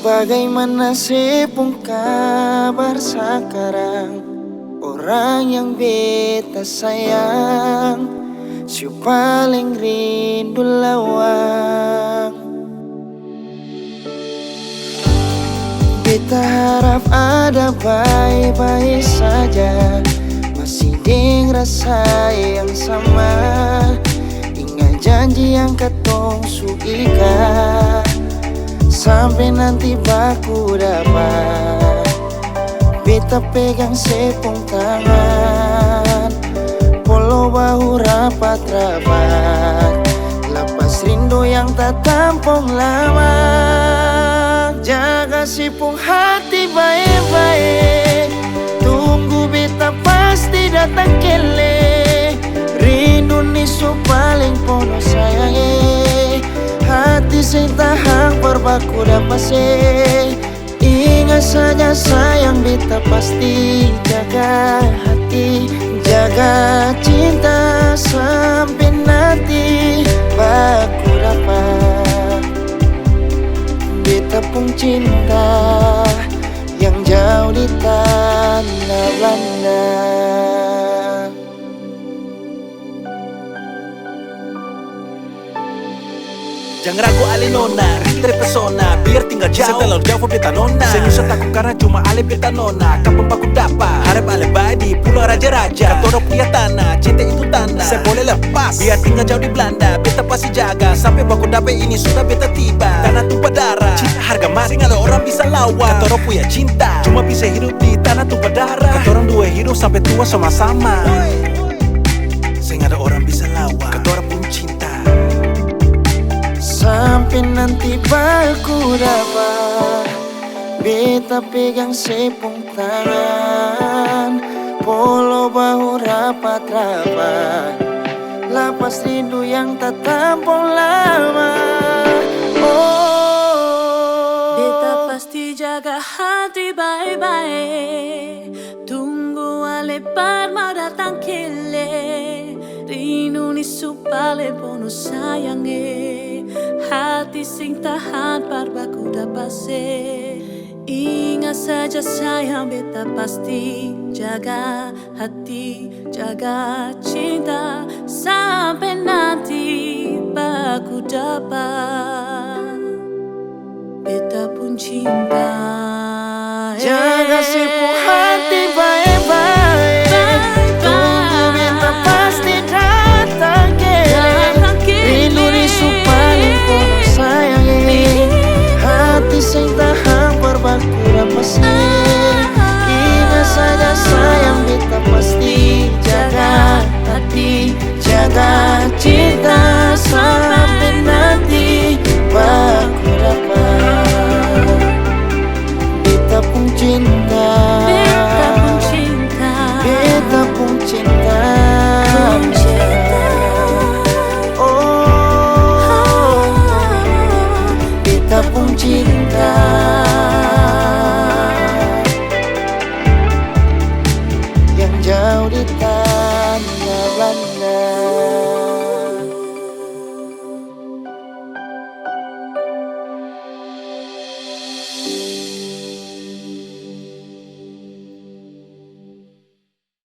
Bagaimana sepung kabar sekarang? Orang yang beta sayang, si paling rindu lawang. Beta harap ada baik-baik saja, masih deng rasa yang sama. Ingat janji yang katong su ikat, sampai nanti baku dapat. Beta pegang sepung tangan, polo bahu rapat-rapat. Lepas rindu yang tak tampung lama. Jaga sepung hati baik-baik, tunggu beta pasti datang kele. Rindu nisu paling pono sayang, hati sing tahan berbaku dapat se. Ingat saja sayang, beta pasti jaga hati, jaga cinta sampai nanti baku dapat. Beta pun cinta yang jauh di tanah Belanda. Jangan ragu ale nona, rindu pesona, biar tinggal jauh. Setelah jauh beta nona, senyum takut karena cuma ale beta nona. Kapan baku dapat, harap ale baik di pulau raja-raja. Katoro punya tanah, cinta itu tanda, saya boleh lepas, biar tinggal jauh di Belanda. Beta pasti jaga, sampai baku dapat ini sudah beta tiba. Tanah tumpah darah, cinta harga mati, nggak ada orang bisa lawan. Katoro punya cinta, cuma bisa hidup di tanah tumpah darah. Katorang dua hidup sampai tua sama-sama, saya nggak ada orang bisa lawan. Katorang pun cinta sampai nanti baku dapat. Beta pegang sepung tangan, polo bahu rapat-rapat. Lapas rindu yang tak tampung lama. Oh, beta pasti jaga hati baik-baik, tunggu ale parma datang kele. Rindu nisu paling pono sayange, hati sing tahan parbaku dapat se. Ingat saja sayang, beta pasti jaga hati, jaga cinta sampai nanti baku dapat. Beta pun cinta, jaga sepung hati